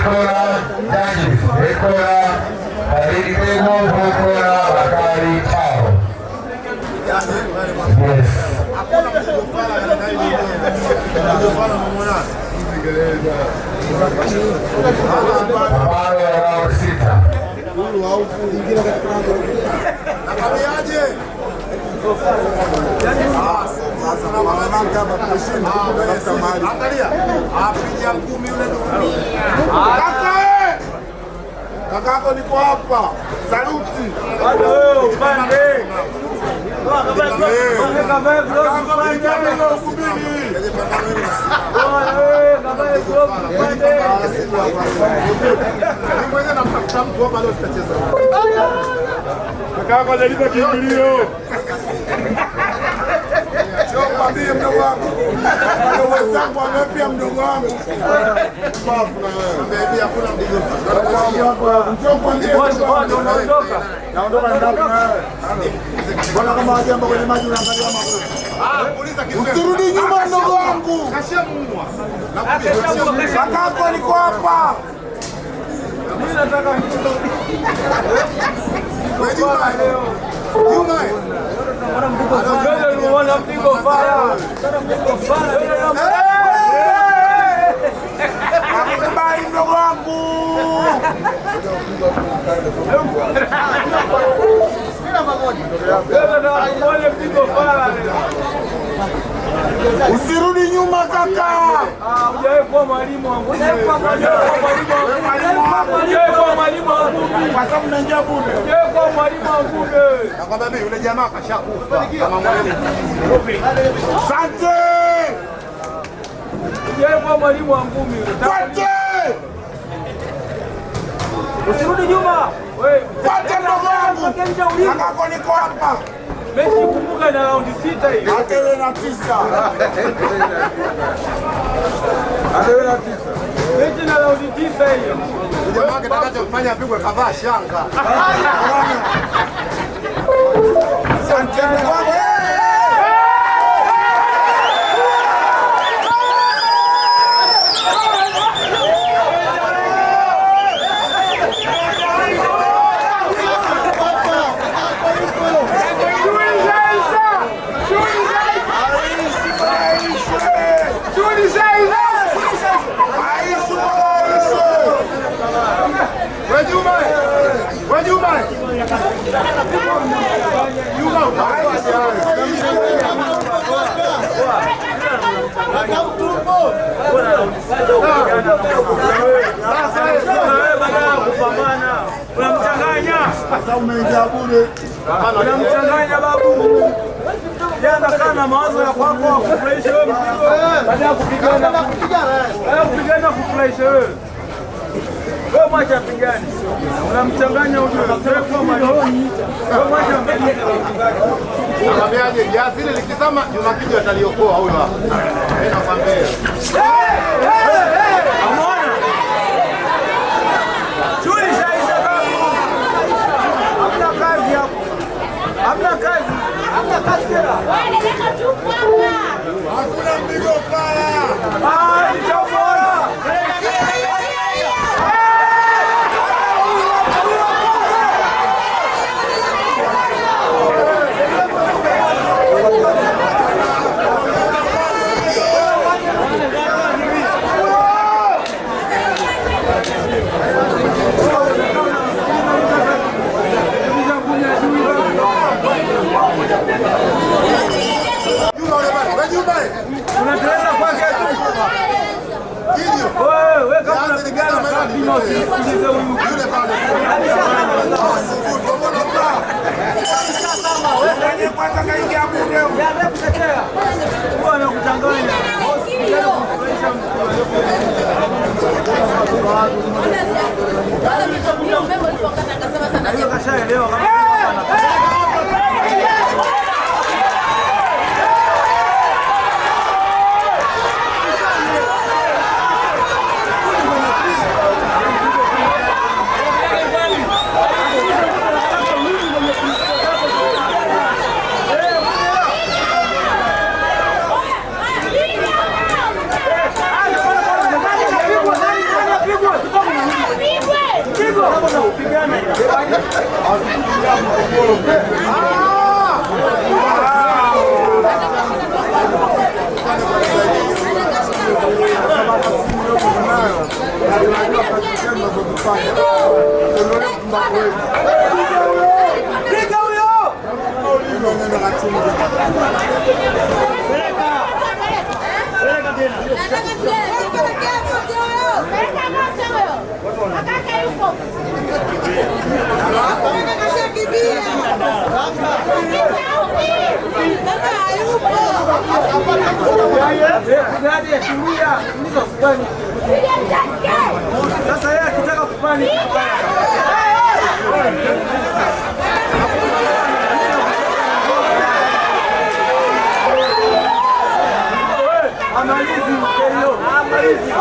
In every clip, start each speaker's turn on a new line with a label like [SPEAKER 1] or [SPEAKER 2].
[SPEAKER 1] Ekora, Judges, Ekora, Paritego, Bokora, Bakari, Chao. Yes. Amaro ya rao sita.
[SPEAKER 2] Kakako niko hapa. Saluti. Kakako nalipa kiingilio. Mwambie mdogo wangu. Mdogo wangu amepia mdogo wangu. Bafu na wewe. Mbona hakuna mdogo. Njoo mwambie unaondoka. Naondoka ndani na wewe. Mbona kama wajamba kwenye maji unaangalia mambo. Uliza kitu. Usirudi nyuma mdogo wangu. Kashamuua. Kakako niko hapa. Mimi nataka Akubali mdogo wangu. Usirudi nyuma kaka.
[SPEAKER 3] Hujawahi kuwa mwalimu wangu.
[SPEAKER 2] Kwa sababu naingia bure.
[SPEAKER 3] Hujawahi kuwa mwalimu wangu.
[SPEAKER 2] Nakwambia mimi yule jamaa kashakufa kama mwalimu. Asante.
[SPEAKER 3] Hujawahi kuwa mwalimu wangu.
[SPEAKER 2] Asante.
[SPEAKER 3] Usirudi nyuma. Wewe,
[SPEAKER 2] asante ndugu wangu. Kakako niko hapa.
[SPEAKER 3] Mechi kumbuka na raundi 6 hii.
[SPEAKER 2] Atewe na 9.
[SPEAKER 3] Atewe na 9. Mechi na raundi 9 hiyo.
[SPEAKER 2] Jamaa kitakacho kufanya apigwe kavaa shanga. Asante ndugu wangu.
[SPEAKER 3] Unamchanganya.
[SPEAKER 2] Sasa umeingia bure.
[SPEAKER 3] Unamchanganya babu. Jana kana mawazo ya kwako kufurahisha wewe mpigo. Baada ya kupigana. Kupigana kufurahisha wewe. Wewe mwacha pigani. Unamchanganya ujue. Sasa mwalimu. Wewe mwacha pigani.
[SPEAKER 2] Nakwambiaje viazi ile likizama Juma Kija ataliokoa huyo hapa. Mimi nakwambia.
[SPEAKER 3] Unaona? Shughuli shaisha babu. Hamna kazi hapo. Hamna kazi. Hamna kazi tena.
[SPEAKER 4] Wewe nenda chukua hapa.
[SPEAKER 2] Hakuna mpigo pala.
[SPEAKER 3] Ni chofora. Unateleza kwake tu. Wewe kama unapigana kabisa usisikilize huyu. Yule pale.
[SPEAKER 2] Wewe kwanza kaingia bure.
[SPEAKER 3] Ya kutetea. Huwa anakuchanganya. Hiyo kashaelewa kama Pigwa! Sasa yeye akitaka kufanya amalizi mkeo, amalizi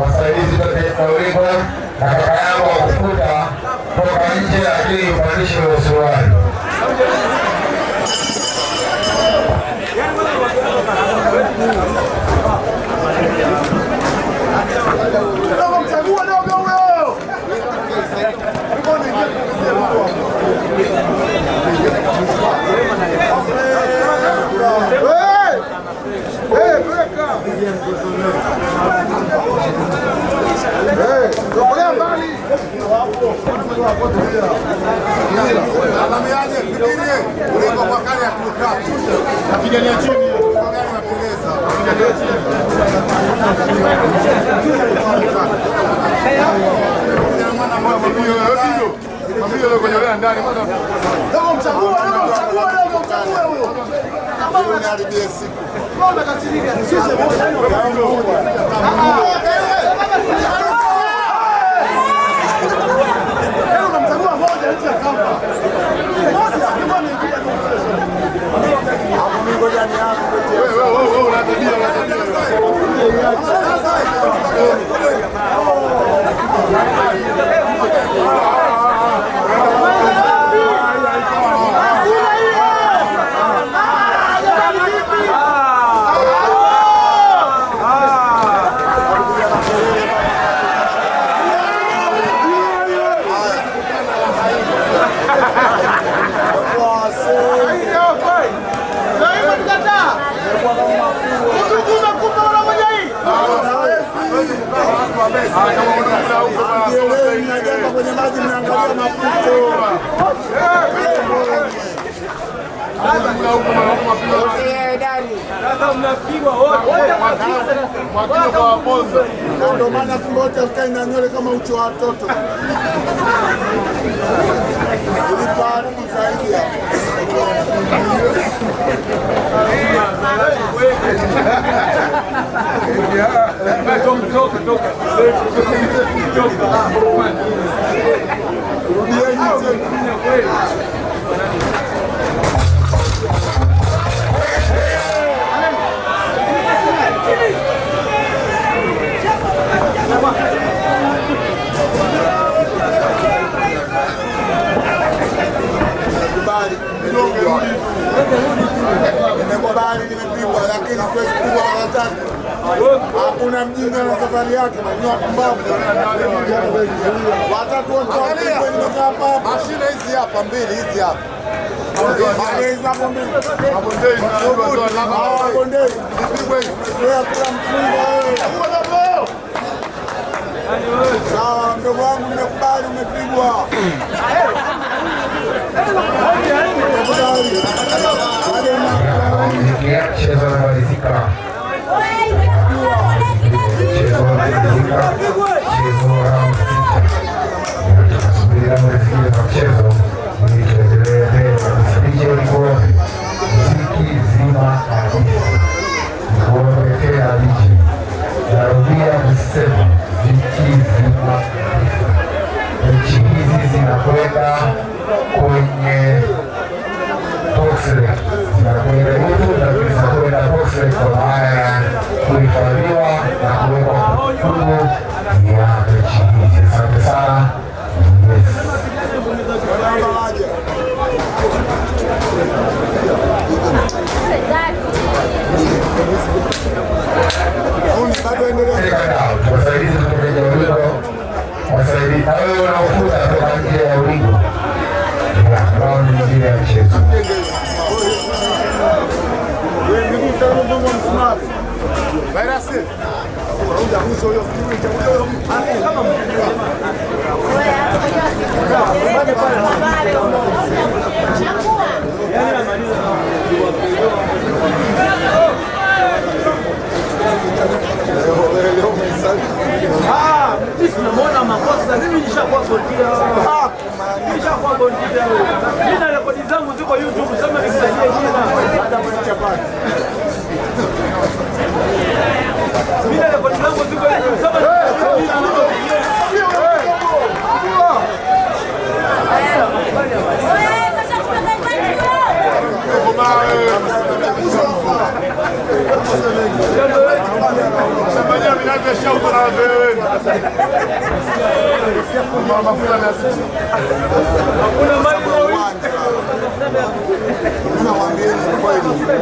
[SPEAKER 1] wasaidizi na kaka yangu wa kufuta toka nje, lakini upandishe usuruali.
[SPEAKER 2] Ndio maana wote mkae na nywele kama ucho wa watoto. Nimekubali, nimepigwa, lakini siwezi kupigwa mara tatu. Hakuna mjinga na safari yake, ni wapumbavu. Watatu wote wapigwa, nimekaa hapa. Mashine hizi hapa mbili, hizi hapa. Hizi hapo mbili. Mabondei na mabondei. Nipigwe hivi. Wewe kula mfunga wewe. Sawa, mdogo wangu, nimekubali, umepigwa.
[SPEAKER 1] Mchezo unamalizika. Mchezo unaendelea mbele. Muziki zima kabisa. Kuelekea ligi. Narudia kusema muziki zima kabisa. Mechi hizi zinakwenda kwenye Wasaidizi kutoka Ulingo, wasaidizi na wewe unaofuta kutoka nje ya Ulingo, raundi nyingine ya mchezo.
[SPEAKER 3] Tunamwona makosa, mimi nishakuwa bondia. Nishakuwa bondia. Mimi na rekodi zangu ziko YouTube, sema nikusajie jina. Mimi na rekodi zangu ziko YouTube, sema nikusajie jina.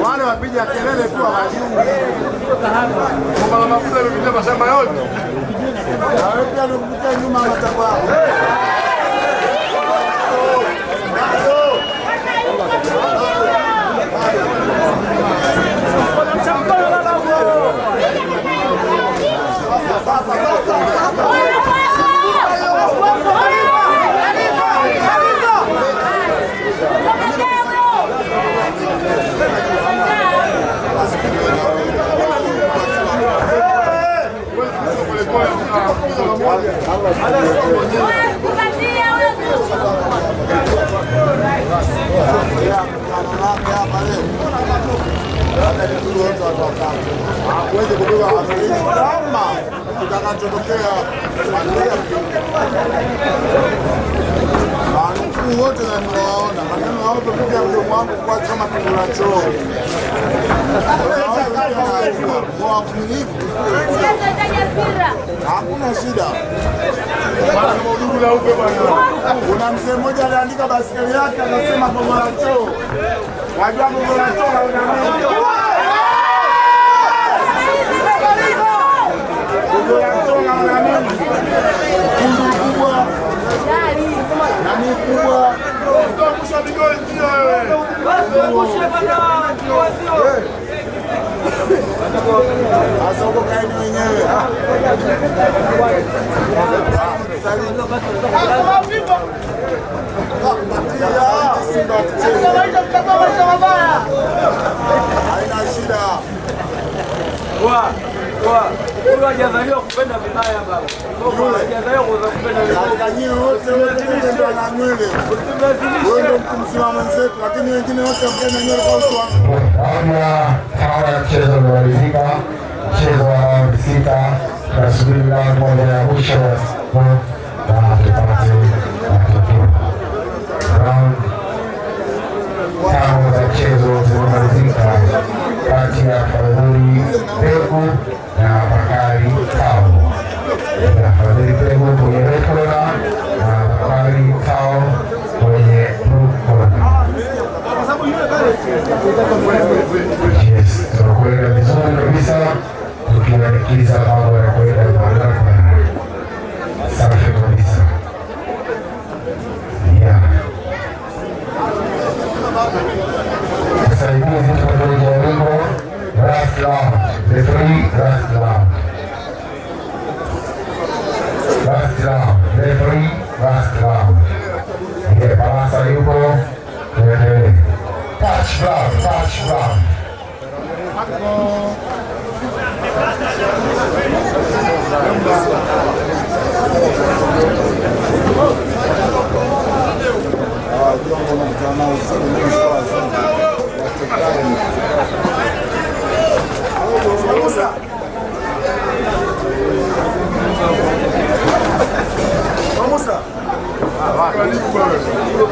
[SPEAKER 2] Wale wapiga kelele tu hawajui. Kwa mafuta yamepita mashamba yote. Na wewe pia unakuta nyuma matakwa. Wanukuu wote na niwaona maneno hao kupiga mdomo wangu kwa kama kula choo. Kwa kumilifu. Hakuna shida. Kuna mzee mmoja aliandika basikeli yake anasema bomo la choo. Wajua bomo la choo na unamwona. Bomo la choo na unamwona. Kundu kubwa. Nani kubwa. Utakusha bigoli sio wewe. Sasa uko kaini wenyewe. Haina shida.
[SPEAKER 3] Huyu hajazaliwa kupenda vibaya baba. Hajazaliwa kupenda vibaya.
[SPEAKER 2] Nyinyi wote wana nywele. Wewe ndio mkumsimama mwenzetu, lakini wengine wote mpenda nywele kwa uso wangu.
[SPEAKER 1] Hawa ya mchezo umemalizika, mchezo wa raundi 6. Tunasubiri raundi moja ya mwisho na tupate matokeo. Raundi 5 za mchezo zimemalizika kati ya Fadhili Pegu na Bakari Tao. Fadhili Pegu kwenye red corner na Bakari Tao kwenye blue corner. Yes, tunakwenda vizuri kabisa, tukielekeza mambo ya kwenda barabara safi kabisa. Msaidizi kutoka Ulingo, last round, the 3 last round. Last round, the 3 last round. Ile balasa yuko, tuendelee. Touch round, touch round.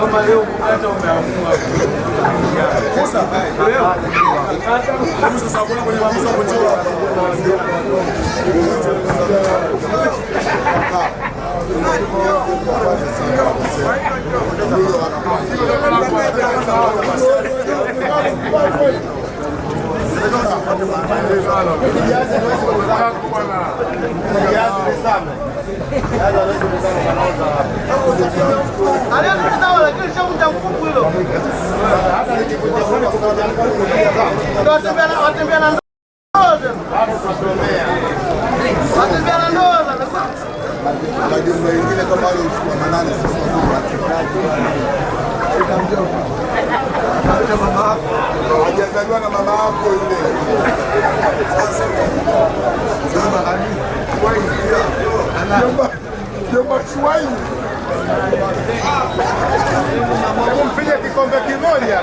[SPEAKER 3] Kama leo hata umeamua.
[SPEAKER 2] Musa. Leo. Musa sabuna kwenye Musa kuchora. Musa hajazaliwa na mama yako yule. Jomba Shwaini. Hebu mpige kikombe kimoja.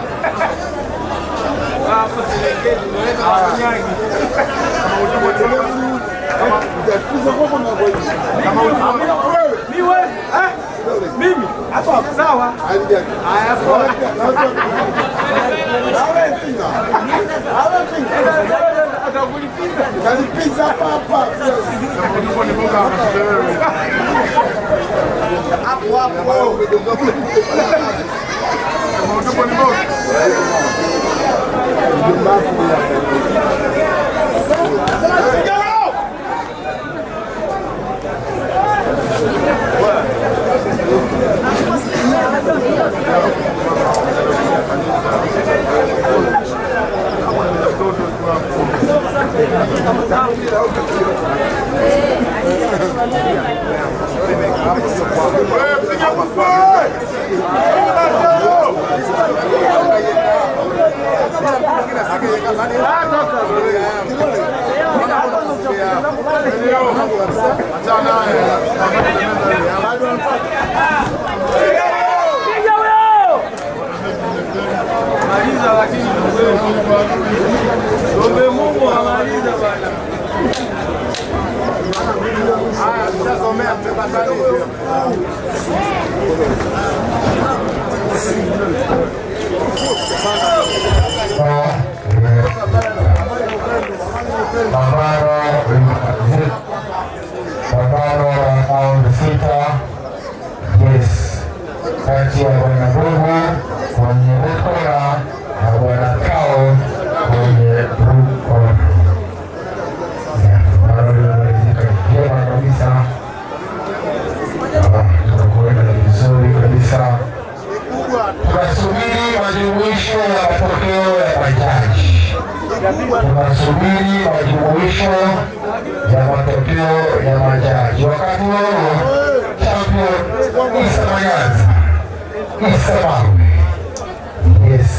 [SPEAKER 3] Mimi hapa sawa.
[SPEAKER 2] Kalipiza papa. Hapo hapo.
[SPEAKER 1] Pambano la raundi 6 kati ya Bwana Gugu kwenye red corner na Bwana Kao kwenye blue corner. Pambano limemalizika vyema kabisa, tunakwenda vizuri kabisa. Tunasubiri majumuisho ya matokeo ya majaji. Tunasubiri majumuisho ya matokeo ya majaji. Wakati huo champion Issa Mayanza, Issa Mawe. Yes.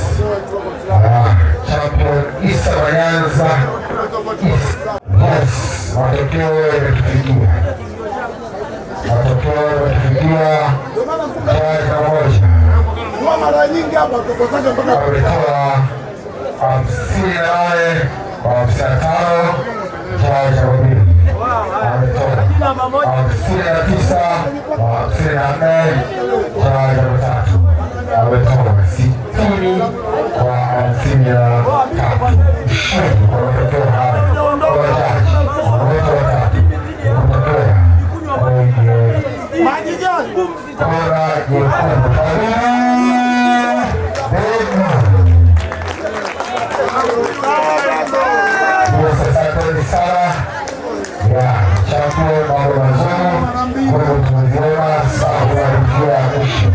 [SPEAKER 1] Champion Issa Mayanza. Yes. Matokeo yametufikia. Jaji moja.
[SPEAKER 2] Mara nyingi hapa tukotaka mpaka
[SPEAKER 1] ametoa 58 kwa 55. Jaji wawili ametoa 59 kwa 54. Jaji watatu ametoa 60 kwa 53. Ushindi kwa matokeo haya kwa jaji wote watatu kutokea kwenye kura nyekundu. Asante sana ya champion mambo mazuri, tumeviona sasa kufikia mwisho.